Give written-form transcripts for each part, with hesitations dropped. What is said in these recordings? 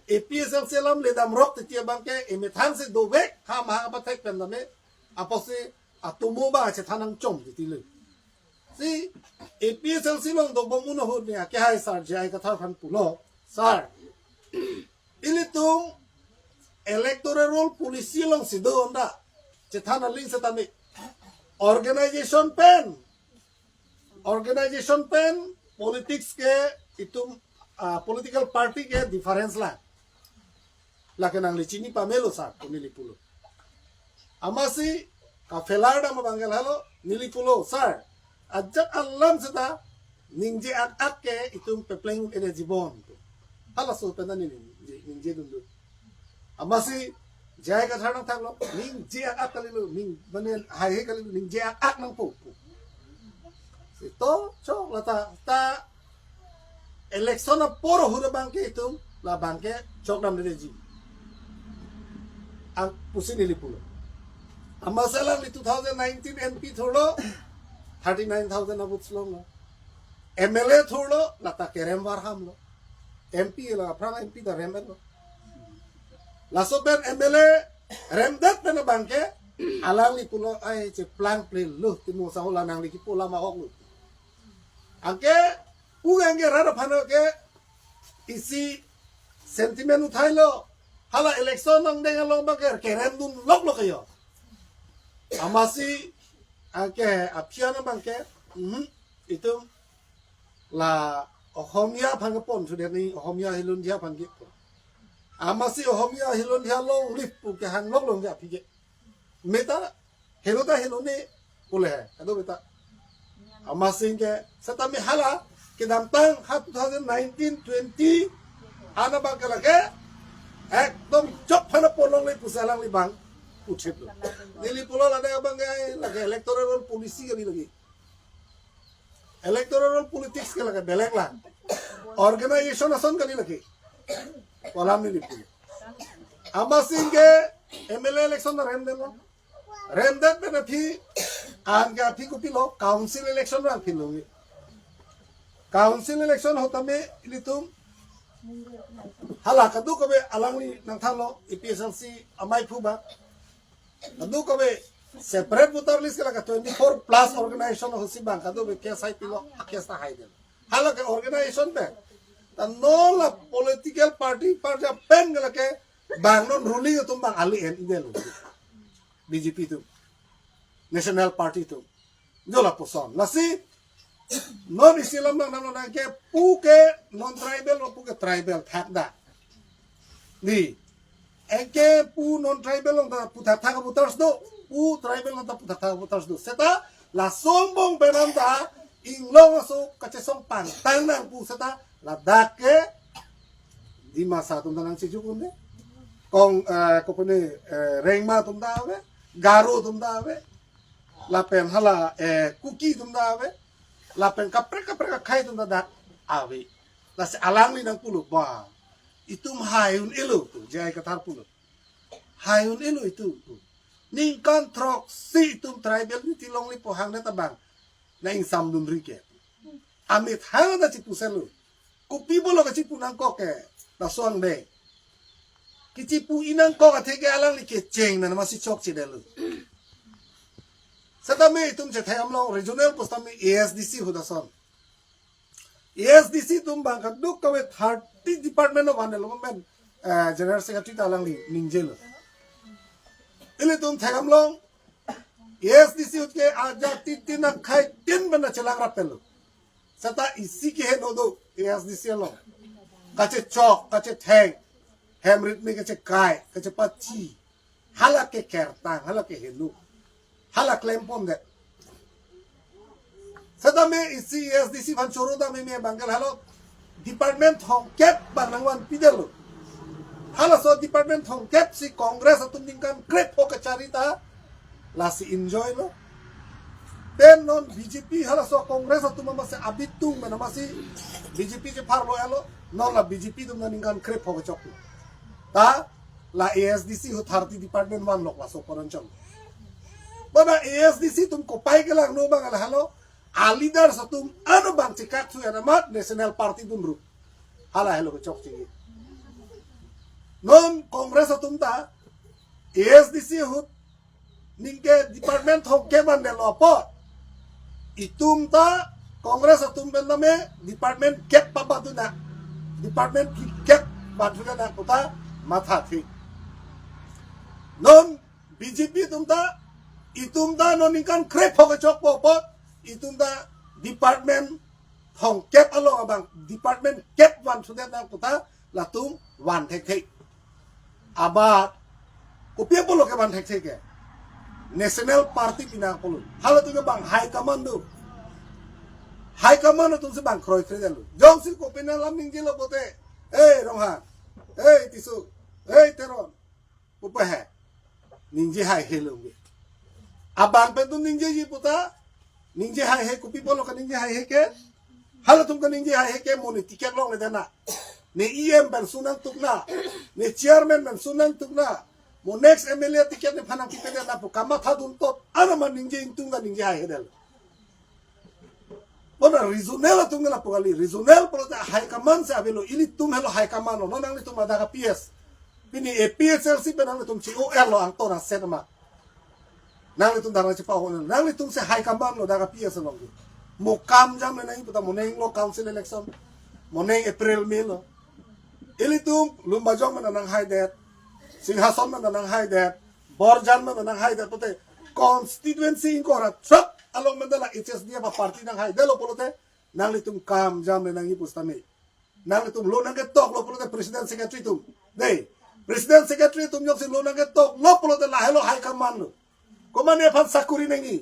APSL selam le dam rok te tia bang ke emethan se do vek ha ma apa tek pen dame apose atumo ba che thanang chom ti le si APSL silong do bomun ho ne ke hai sar jai ka thar khan pulo sar ilitung electoral policy long si do onda che thana ling se tame organization pen politics ke itum political party ke difference la ke nang lichini pamelo sa nili pulo amasi ka felarda ma bangal halo nili pulo sar ajak alam seta ningje ak ke itum pepleng energy bond hala so pena ningje dundu amasi jai ka tharang thanglo ningje ak kalilu ning banen hai kalilu ningje ak nang pu to chok lata ta election na poro hure bangke itum la bangke chok dam energy ang pusin nili pulo amasalang di 2019 MP tholo 39,000 abut slong MLA tholo lata kerem warham lo MP la prana MP da remel lo la sober MLA remdat na bangke alang li pulo ay che plan play lo timo sa hola nang li pula ma hok lo angke ugange rara phano ke isi sentiment uthailo hala election nang deng long bager kerem dun lok lo kayo amasi angke apiana bangke itu la ohomia phangpon sudah ni ohomia hilun dia phangki amasi ohomia hilun dia long lip pu ke hang lok long dia phige meta helota helone pule ado meta amasi ke satami hala ke damtang 2019 20 ana bangkala ke ekdom jok phangpon long lip pusalang li bang uchet lo nili pulo lada abang gay lagi electoral policy kali lagi electoral politics ke lagi belek lah organization ason kali lagi kolam nili pulo amasin ke MLA election na remden na phi anga phi ko pilo council election na pilo council election hota me ilitum hala kadu ko be alangli nang thalo EPSLC amai phuba kadu ko be separate voter list kala 24 plus organization hosi bang kadu be kesai pilo akesta haiden hala ke organization be ta no la political party pen gala ke bang non ruling tum bang ali en idel BJP tu national party tu dola poson lasi non isilam nang nang ke pu ke non tribal o pu ke tribal thakda ni eke pu non tribal on ta puta thaka voters do pu tribal on ta puta thaka voters do seta la sombong benanta inglong so kacesong pan tanang pu seta la dake di masa tum tanang sijukunde kong kopone rengma tum dawe garu tum dawe la pen hala kuki tum dawe lapen kapre khai tum dak awe la se alang ni nang pulu ba itum hayun elu tu jai katar pulu hayun elu itu ning kontrok si itum tribal ni tilong li pohang na tabang na ing samdun rike amit hang na cipu selu kupi bolo ka cipu nang ko ke na soang de ki cipu inang ko ka tege alang li ke cheng na masih chok chidelu Satame itum cethay amlo regional postami ASDC hudason. ASDC tum bang kaduk kawe 30 department of anelo men general secretary talang li ninjelo. Ile tum thay amlo ASDC utke aja titin khai tin bana chelang rapelo. Sata isi ke he nodo ASDC lo. Kache chok kache thay hemrit me kache kai kache pachi halake kertang halake helu. hala claim pom de sada me isi SDC van choro da me bangal halo department hong kep banangwan pidelo hala so department hong kep si congress atum dingkan krep ho kacharita la si enjoy lo ben non BJP hala so congress atum ma se abitung mana masih BJP je parlo alo non la BJP tum dingkan krep ho kachok ta la ASDC ho 30 department wan lok la so porancham Bana ASDC tum ko pai ke lang no bang ala halo alidar sa tum ano bang cikak tu anamat national party tum ru hala halo ko chok chi Kongres atum ta ASDC hut ningke department hok keban de lopo itum ta Kongres atum bename department kep papa tu na department ki kep batu na kota matha thi non BJP tum ta itum ta non ningkan krep hok chok po itum ta department hong kep along abang department kep wan sudet na kota latum wan thek thek abat kopia polo ke wan thek thek ke national party pinang polo halo tu bang high command do high command tu se bang kroi kroi lu jong si ko pinang lam ning jelo pote rongha tisu teron upa hai ning je hai helo ge abang pe tu ning je ji puta ning je hai he kopi polo ka ning je hai he ke halo tum ka ning je hai he ke mo ni tiket long le dana ne EM ben sunang tukna ne chairman ben sunang tukna mo next MLA tiket ne phanang tiket na pu kama thadun tot ana man ning je intunga ning je hai hedel bona regional tungala pokali regional pro high command se avelo ili tum helo high command no nang tum ada ka PS pini PSLC penang tum COL lo ang tora setma nang tum dang ci paho nang tum se high command lo daga PS lo mo kam jam na nang puta mo neng lo council election mo neng April May lo ili tum lumba jong man nang high that singhason man nang high that borjan man nang high that pote constituency in kora truck along mandala HSD apa party nang hai delo polote nang litum kam jam nang ipustami nang litum lo nang ketok lo polote president secretary tum dei president secretary tum nyok si lo nang ketok lo polote la hello high command lo komane phan sakuri nengi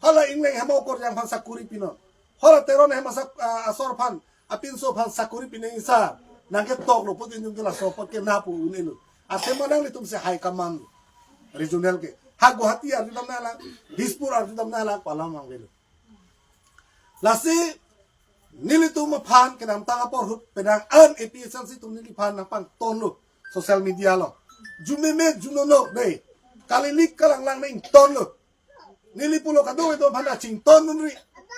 hala ingleng hemo kor jang phan sakuri pino hala teron hema sak asor phan apin so phan sakuri pinengi sa nang ketok lo potin yung kila so pot ke napu unelo atema nang litum se high command regional ke ha Guwahati arti dam na lang Dispur arti dam na lang palam ang velo lasi nilitu maphan kenam tanga por hut pedang an APSLC tum niliphan nang pang tonlo social media lo jumeme junono dei kalilik kalang lang ning tonlo nilipulo kadu ito phana ching ton dunri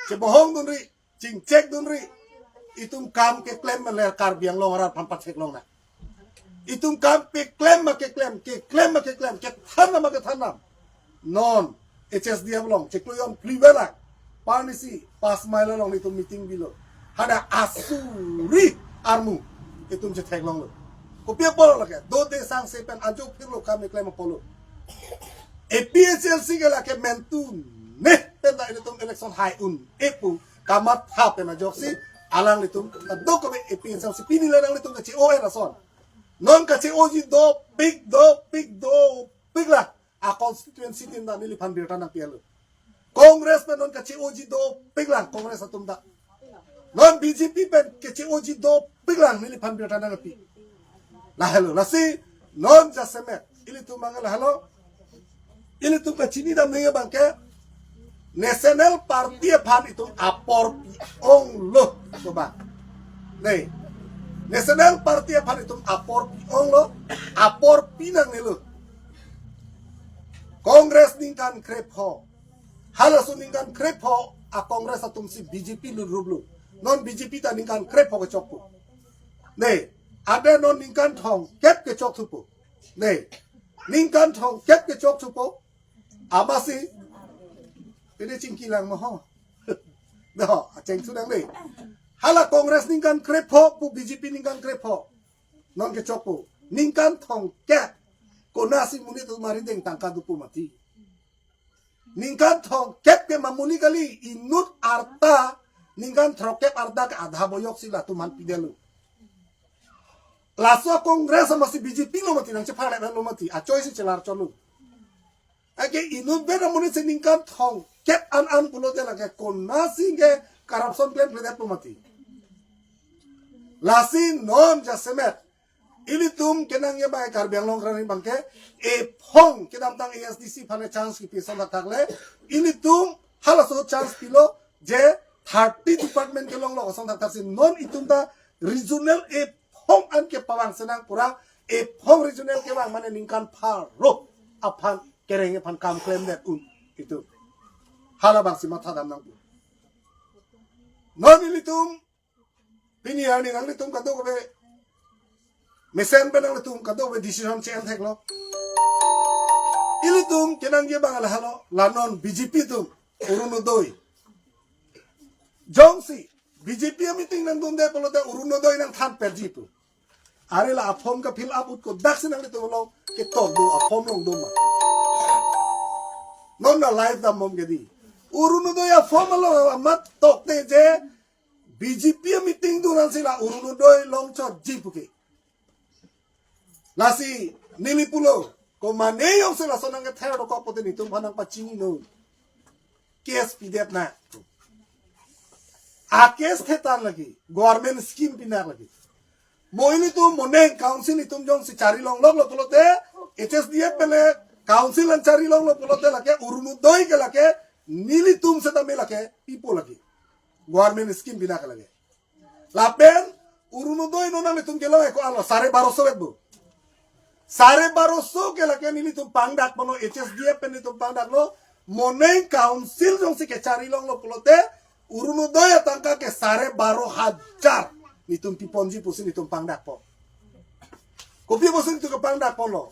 che bohong dunri ching check dunri itum kam ke claim maler kar biang long rar pampat sek long na itum kam ke claim ma ke claim ke thanam ma ke thanam non HSD long cekloyon plibela parnisi pas maila long itu meeting bilo hada asuri armu itu cetek long lo kopia polo lagi do de sang sepen ajo pirlo kami klaim polo APSLC ke lake mentun ne tenda ini tum election high un epu kamat hape na joksi alang litum do ko APSLC pini lang litum ka COR rason non ka COG do big lah a constituency tin da niliphan birta nang pialo Congress pen non ka COG do piglang Congress atum da non BJP pen ke COG do piglang niliphan birta nang pi la hello la si non jasemet ili tu mangal hello ili tu ka chini dam nge bangke national party phan itu apor ong lo to ba nei national party phan itu apor ong lo apor pinang ne lo Kongres ningkan krepho halasu ningkan krepho a kongres atum si BJP lu rublu non BJP ta ningkan krepho ke chokpu ne ada non ningkan thong kep ke chok thupu ne ningkan thong kep ke chok thupu amasi ini cingkilang mo no ceng sudang le hala kongres ningkan krepho pu BJP ningkan krepho non ke chokpu ningkan thong kep konasi muni tu marindeng tangka dupu mati ningkan thong kep ke mamuni kali inut arta ningkan trokep arta ke adha boyok sila tu man pidelu laso kongres masih BJP lo mati nang cepat lo mati a choice celar cholu ake inut be muni se ningkan thong kep an pulo de la ke konasi ke corruption claim plede lo mati lasi non jasemet ili tum kenang ya bai kar biang long krani bangke e phong kedam tang ASDC phane chance ki pisa la takle ili tum halaso chance pilo je 30 department ke long lo osong tak sin non itum ta regional e phong an ke pawang senang pura e phong regional ke bang mane ningkan pharo aphan kereng phan kam claim that itu hala bang si matha dam nang non ili tum pini ani nang ili tum kado ko be mesen benang letum kado be decision chen thek lo ilitum kenang ye bangal halo lanon BJP tum urunodoi jongsi BJP meeting nang dunde polote urunodoi nang than perji tu are la afom ka fill up ut ko daksin nang letum lo ke tok do afom long do ma non na live da mom gedi urunodoi afom lo amat tok te je BJP meeting tu nang sila urunodoi long chot jipuke lasi nili pulo ko mane yung sila so nang thero ko pote ni tum hanang pachini no kes pidet na a kes thetan lagi government scheme pinar lagi moini tum mone council ni tum jong si chari long lo polote HSDF pele council an chari long lo polote lake urunodoi ke lake nili tum se tame lake pipo lagi government scheme pinar lage lapen urunodoi no nang tum ke lo ko alo 1250 bet bu 1250 के लगे नीली तुम पांगडाक बनो HSDF पे नी तुम पांगडाक लो मोने काउंसिल जो सी के चारी लोग लो पुलोते उरुनोदय तंका के 12,500 नी तुम पिपोंजी पुसी नी तुम पांगडाक पो कोपी पुसी नी तुम पांगडाक पो लो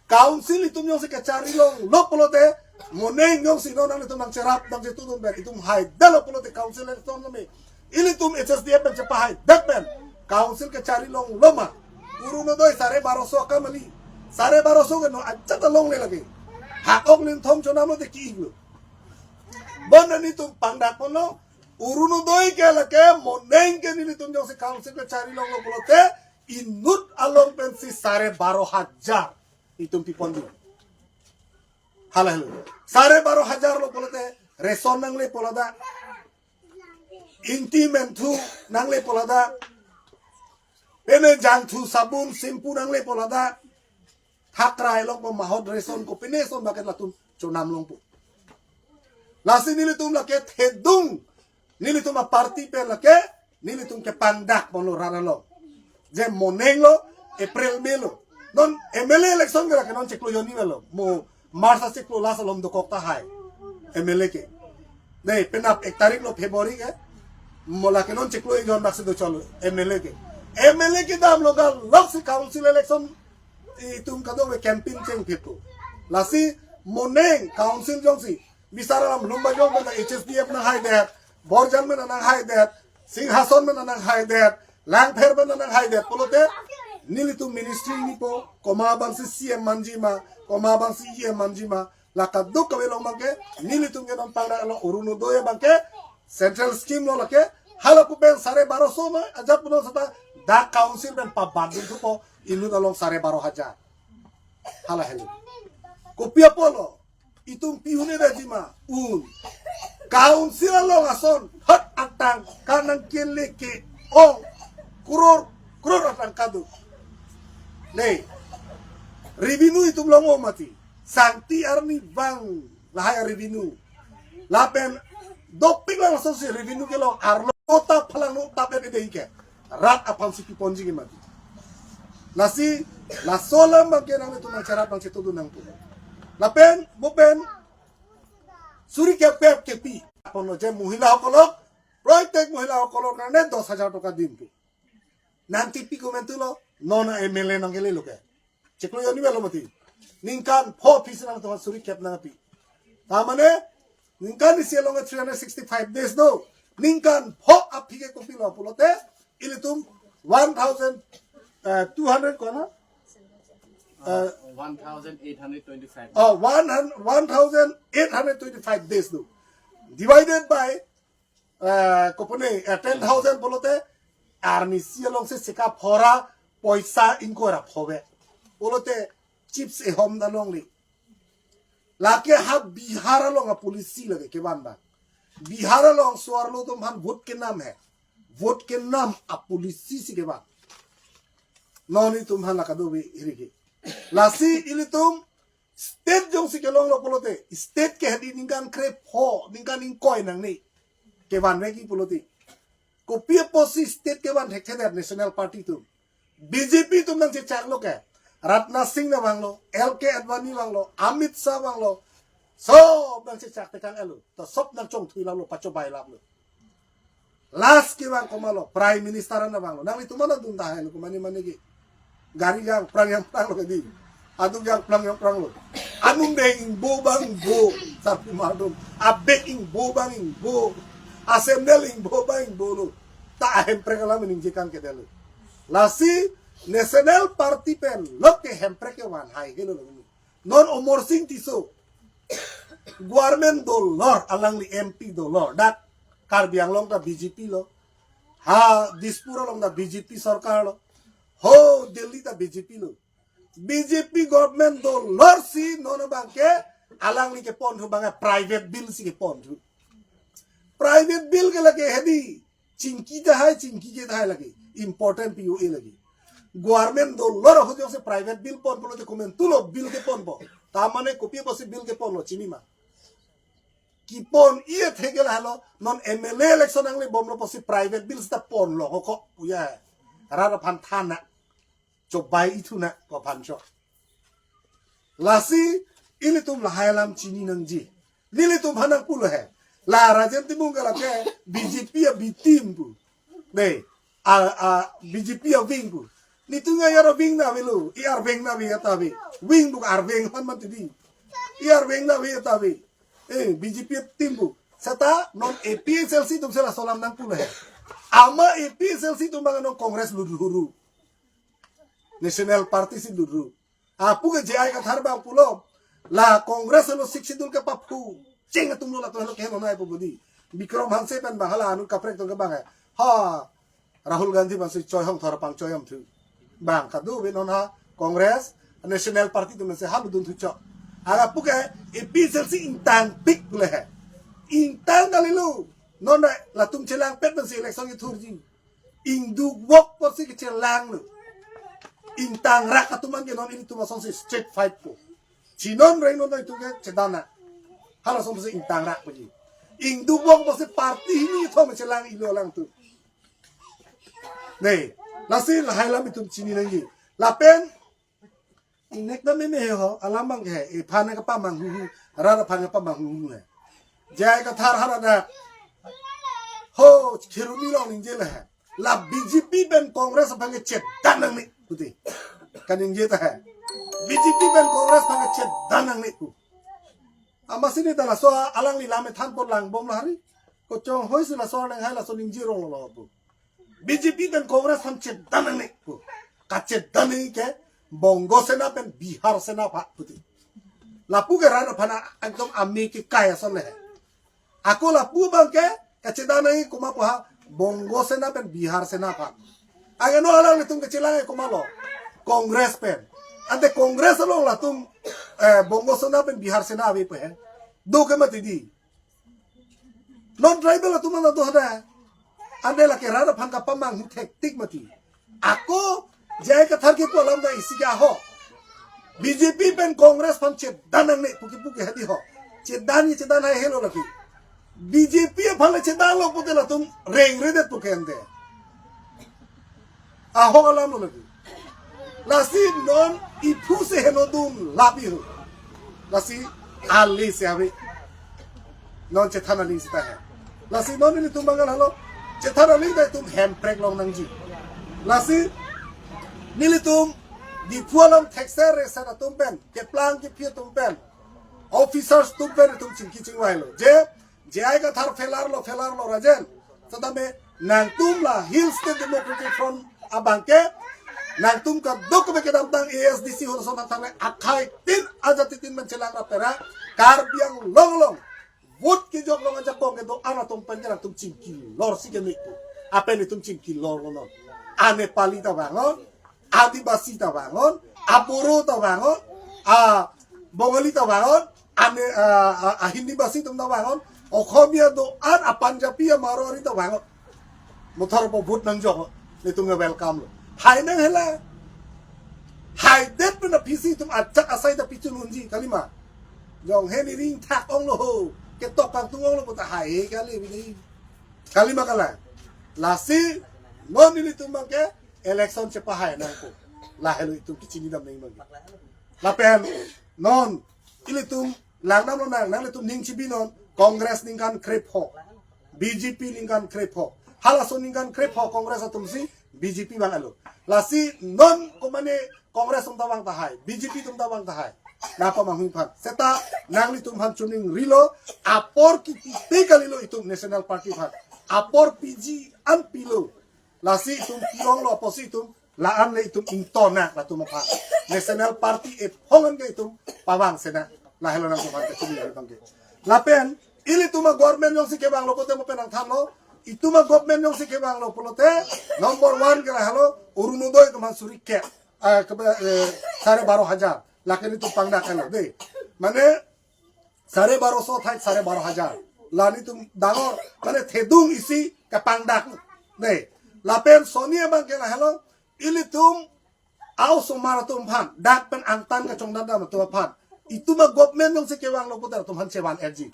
काउंसिल नी तुम जो सी के चारी लो पुलोते मोने जो सी नो ना तुम नंग चराप नंग से तुम बे तुम हाई दलो पुलोते काउंसिल ने तुम में इली तुम HSDF पे चपा हाई दक पेन काउंसिल के चारी लोग लो मा urunodoi 1250 ka mali 1250 ke no acha ta long le lagi hakok lim thom chona mo de ki iglo bonani tum pangdak pono urunodoi ke lake moneng ke ni tum jose council ke chari long lo bolote inut along pensi 12,500 itum pipondi hala 12,500 lo bolote reson nang le polada intimentu nang le polada pene jangtu sabun simpu nang le polada thakrai long po mahod reson ko pene son baket latum chonam long po lasi nili tum lake thedung nili tum a party pe lake nili tum ke pandak polo rara lo je moneng lo april melo non MLA election gala ke non cheklo yoni melo mo marsa cheklo lasa lom do kokta hai MLA ke nei penap 1 tarik lo february ke mola ke non cheklo yon bakse do cholo MLA ke daam loga loksi council election itum kado we campaign cheng phetu lasi moneng council jongsi bisaram lumba jong na HSDF na hai that borjan men na hai that singhason men na hai that lang pher men na hai that polote nilitum ministry ni po koma bangsi CM manjima koma bangsi EM manjima la kaddo kawe long bangke nilitum ke non pangda lo urunodoi bangke central scheme lo lake hala pupen 1250 ma ajap puno sata da council ben pa badun tu po ilu dalong 12,500 hala helu kopia polo itum pihune rejima council lo ason hot atang kanang kele ke kuror atang kadu nei revenue itum longo mati santi arni bang lahai revenue lapen doping lang ason si revenue ke lo arlo kota phalang no tape de ke rat apam si piponji ke mati nasi la solam bangke nang tu macara bang situ nang tu lapen bopen suri ke pep ke pi apono je mohila hokolo proyek mohila hokolo karone 10,000 taka din ke nanti pi komentulo nona MLA nang gele loke cheklo yoni belo mati ningkan 4 piece nang tu suri ke nang pi tamane ningkan isi longa 365 days no ningkan 4 api ke kopilo polote ilitum 1,200 kona 1,825. 1,825 days do divided by kopone 10,000 bolote army sialong se sika phora poisa inkora phobe bolote chips e hom dalong li lake ha bihar long a police lage ke ban ba bihar long swarlo to man vote ke naam hai vote के नाम आप पुलिस सी के बाद नॉनी तुम हाँ लगा दो भी हिरिके लासी इले तुम स्टेट जो सी के लोग पोलोते स्टेट के हदी निकान क्रेप हो निकान इंकोय नंगनी के बाद में की पोलोती कोपिया पोसी स्टेट के बाद हेक्टे दर नेशनल पार्टी तुम बीजेपी तुम नंग से चाक लो क्या राजनाथ सिंह ना बांगलो LK अडवाणी बांगलो अमित शाह बांगलो सब नंग से चाक तेकांग एलो तो सब नंग चोंग थुई लालो पचो बाय लालो last ke bang komalo prime minister na bang nang itu mana dun tahan ko mani ki gari yang perang lo kedi adung yang perang lo anung deng bo bang bo sapi madum abek ing bo bang ing bo assemble ing bo bang bo lo ta hempre kala meningjikan ke delu lasi national party pen lo ke hempre ke wan hai ke lo non omor sing tiso government dollar alang li MP dollar dak karbiang long ta BJP lo ha dispura long da BJP sarkar lo ho Delhi ta BJP lo BJP government dollar si nono bangke alang li ke pon hu banga private bill si ke pon hu private bill ke lage hedi Chinki के दहाय लगे important PUA लगे government dollar हो जो से private bill pawn बोलो तो कमेंट तुलो बिल के पॉन बो तामने कॉपी बसे बिल के पॉन लो चिनीमा की पॉन ये थे के लालो नॉन MLA इलेक्शन अंगले बोमलो बसे प्राइवेट बिल sta पॉन लो हो उया रारा फान थाना जो बाई इथुना को फानचो लासी इले तुम लहायलाम चिनी नंजी लीले तुम हनक पुलो है la rajen timung kala ke BJP ya bitim bu deh BJP ya wing bu ni tunga ya wing na velu iar wing na vi tabi wing bu ar wing han mat di iar wing na vi tabi BJP tim bu sata non APSLC tum sela solam nang pula hai ama APSLC tum bang non kongres luduru national party si luduru apu ke jai ka thar bang pulo la kongres lo siksidul ke papu ceng tum lo la to lo ke no nai budi Bikram Hanse pen bahala anu kaprek to bang ha Rahul Gandhi masih coy hong thor pang coy tu bang kadu be non ha kongres national party tu se halu dun tu cho aga puke APSLC intang pik le hai intang dalilu non la tum chelang pet masih election ki thurji ingdu wok por si ke chelang lu intang rak atuman ke non ini tu masong si street fight ko chinon rein non itu ke cedana hala som se intang rak puji ing du wong se party ni thom chelang ilo lang tu nei lasi la hailam itu chini nangi la pen inek da me ho alamang ke e phane ka pa mang hu ra ra phane pa mang hu ne jai ka thar hara da ho khiruni long ning je la la BJP ben congress bhange chet danang ni puti kaning je ta hai BJP ben congress bhange chet danang ni ku Amas ini adalah soal alang li lame than por lang bom lahari ko chong hoi sila soal nang hala so ning jiro lo bu BJP dan Kongres han chet danang ne bu ka chet danang ke bongo sena pen Bihar sena pa puti lapu ke rana phana ekdom ami ke kaya son le aku lapu bang ke ka chet danang ko ma pa bongo sena pen Bihar sena pa aga no alang tum ke chelang ko ma lo Kongres pen ante Kongres lo la tum bongo sena pen Bihar sena ave pe do ke mati di non tribal la tumana do hada ande la ke rada phanga pamang hektik mati ako jai ka thar ke ko lam da isi ga ho BJP pen Kongres phan che danang ne puki puki hadi ho che dan hai helo la ki BJP phale che dan lo puti la tum reng re de puke ande a ho lam lo la ki lasi non ipu se heno dum labi ho lasi ali se ave non cethana li sta hai lasi non ni tum bangal halo cethana li dai tum handbrake long nang ji lasi nili tum di pualam taxer re sa tum pen ke plan ke pia tum pen officers tum pen tum chingki chingwai lo je ai ka thar felar lo rajen sadame nang tum la Hill State Democratic Front abangke nang tum ka dok be ke dam tang ASDC ho so tang akhai tin ajati tin man chelang ra pera kar biang long vote ki jok long aja pong ke do ana tum panjara tum chimki lor si ke niku apa ni tum chimki lor no ane pali ta bangon adibasi ta bangon aboro ta bangon bongali ta bangon ane hindi basi tum ta bangon okhomia do an panjabi marori ta bangon mothar po vote nang jok ni tum welcome lo hai nang hela hai det pena pisi tum ajak asai da pichu lunji kalima jong he ni ring thak ong lo ho ke tok pang tung ong lo ta hai kali ni kalima kala lasi non ni tum ke election che pa hai nang ko la helo itu kichini dam nei magi la pen non ili tum lang nam lo nang le tum ning chibi non Kongres ningkan krep ho BJP ningkan krep ho halaso ningkan krep ho Kongres atum si BJP bang alo. Lasi non komane Kongres tum tawang tahai, BJP tum tawang tahai. Napa manghuin pan? Seta nangli tum han chuning rilo apor ki te kalilo itum National Party pan. Apor PG an pilo. Lasi itum pilong lo aposi itum laan le itum intona la tum pa. National Party et hongan ke itum pawang sena. La helo nang tum han chuning rilo ke. Lapen ili tuma government yung si kebang lo pote mo penang talo. Ituma government yung si kebang lo polote. Number 1 kala halo urunudoy tum han suri ke. 12,500 lakin itu pangdak kan deh mana 12,500 thai 12,500 lani tum dangor mana thedung isi ke pangdak deh lapen sonia bang kena hello ili tum au sumara tum pan dak pen angtan ke chong dada tum pan itu mah government yang sekewang lo putar tum han cewan RG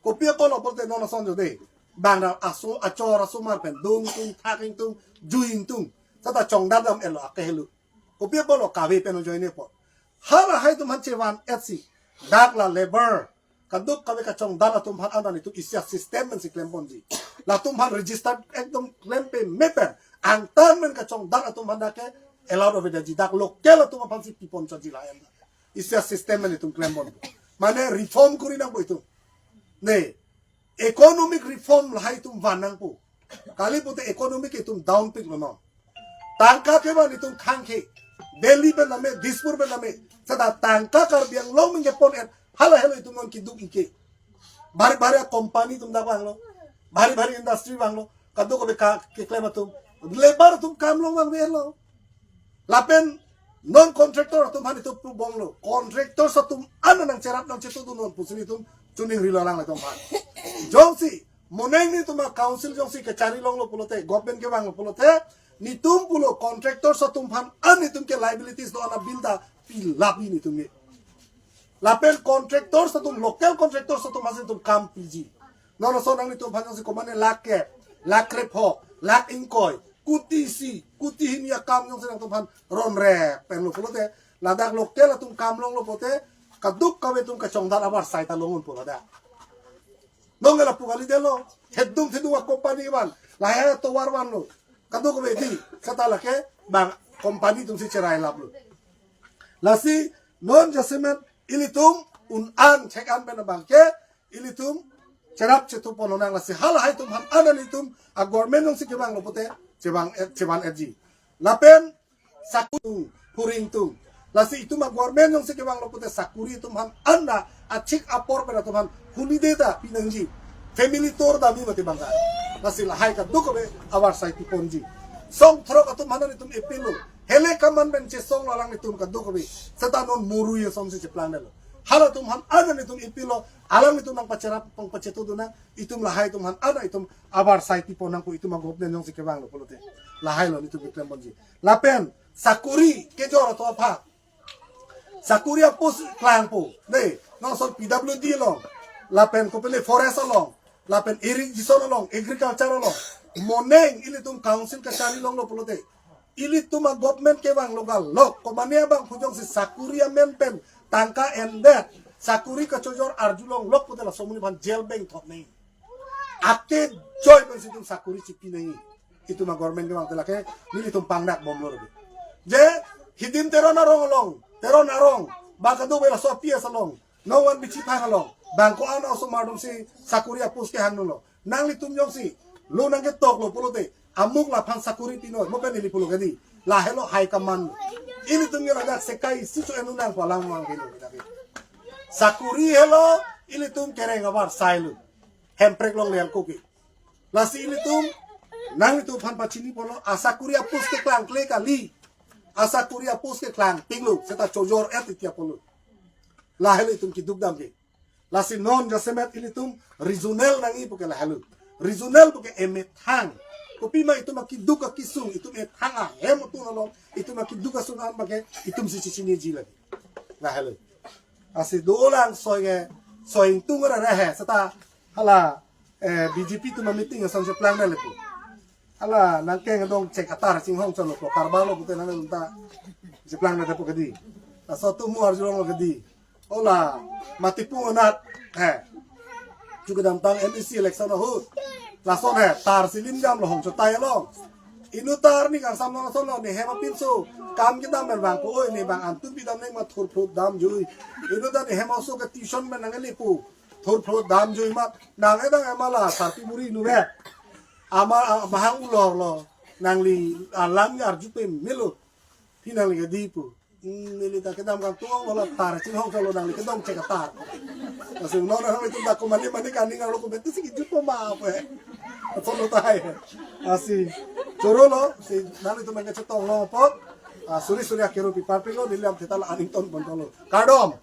kopia ko lo putar nono sonjo deh bang da asu acora sumar pen dung tung thaking tung juing tung tata chong dada elo akelu kopia polo kawe peno joine po hala hai tum han cewan etsi dak la labor kaduk kawe kacong dala tum han anan itu isya sistem men si klempon ji la tum han register ekdom klempe meper angtan men kacong dala tum han dake elaudo veda ji dak lokel tum han si tipon ji la enda isya sistem men itu klempon mane reform kuri nang po itu ne economic reform la hai tum vanang po kali pute economic itu down pick lo no tangka ke ban itu khangke Delhi pe name, Dispur pe name, sada tangka kar biang lo mingge pon et, hala helo itu non kiduk ike. Bari company tum da bang lo, bari industry bang lo, kado ko be ke klema tum, labor tum kam lo bang lo. Lapen non contractor tum han itu pu bong lo, contractor sa tum ana nang cerap nang cetu tu non pusini tum chuning rilo lang la tum han. Jongsi, moneng ni tum council jongsi ke cari long lo pulote, government ke bang lo pulote. Nitum pulo contractor sa tumhan an nitum ke liabilities do ana bilda pilapi nitum ge lapen contractor sa tum local contractor sa tum hasin tum kam PG no so nang nitum phanang si komane lakke lakre pho lak inkoy kuti hinia kam nyong sinang tum han ron re pen lo pulote ladak local tum kam long lo pote kaduk kawe tum ka chongdal abar saita longun po lada nongela pugali delo heddum thidu company ban lahaya to warwan lo kado ko bedi kata lake bang company tum si cerai lablu lasi non jasemen ilitum an check an ben bangke ilitum cerap cetu pononang lasi hal hai tum han anan itum a government tum si kebang lopote ceban RG lapen sakutung puring tum lasi itum a government tum si kebang lopote sakuri tum han anda a check apor ben tum han holiday da pinangji family tour da mi mati bangka lasi lahai ka dukobe awar sai tiponji song thro ka tum hanan itum epilo hele kaman ben che song lalang itum ka dukobe setanon muru ye som se plan lo hala tum han anan itum epilo alang itum nang pacerap pang pacetu duna itum lahai tum han ana itum awar sai tiponang ko itum agopnen nong sikebang lo polote lahai lo itum iklem bonji lapen sakuri ke jor to apa sakuri apos klang po ne no son PWD lo lapen ko pele forest lo lapen irrigation long agriculture long moneng ili tum council ka cari long lo polote ili tum government ke bang local lok ko mania bang pujong si sakuria mempen tangka endet sakuri ka chojor arjulong lok putela somuni ban jail bank thot nei ate joy ben si tum sakuri chipi nei itu ma government ke bang telake ili tum pangdak bom lo je hidim tero narong bakado bela so pia salong no one bichi pangalong bangko ana oso mardum si sakuria puske hanulo nangli tum yong si lo nang ke tok lo polote amuk la phang sakuri pino mo pen li pulo gadi la helo high command ini tum yong ada sekai situ enunang palang mang helo sakuri helo ili tum kereng abar sailu hemprek long leang koki lasi ili tum nangli tum phan pachini polo asakuria puske klang kle kali asakuria puske klang pinglu seta chojor etitia polo la helo tum ki dugdam ge lasi non jasemet ilitum regional nangi puke la halu regional puke emethang kopi ma itu makiduka kisung itu ethanga hemutu nolong itu makiduka sunan bage itum si cicini jila la halu asi dolang soing tungara rehe seta hala BJP tu meeting asan se plan lepu hala nangke ngdong cek atar sing hong chalo ko karbalo pute nang unta se plan na depo kadi aso tu mu arjulong lo kadi ola matipu nat juga dampang NEC election ho lason tar silim jam lo hong chotai lo inutar ni kang samno solo ni hema pinso kam kita men bang ko ni bang antu bidam ni ma thur phro dam jui inutar ni hema so ka tuition men nang lipu thur phro dam jui ma nang edang amala sarti muri nu be ama mahang ulor lo nang li alang yar jupe melo hinang li dipu nili ta kedam kan tuang wala tar chin hong solo nang li kedam cek tar kasi no nang itu tak ko mani kaning lo ko betu sigi jupo ma apa solo tai asi Corolo, si nani tu mereka cetong lo pot, suri akero pipar pilo, dilam kita lah aning ton pontolo. Kadom,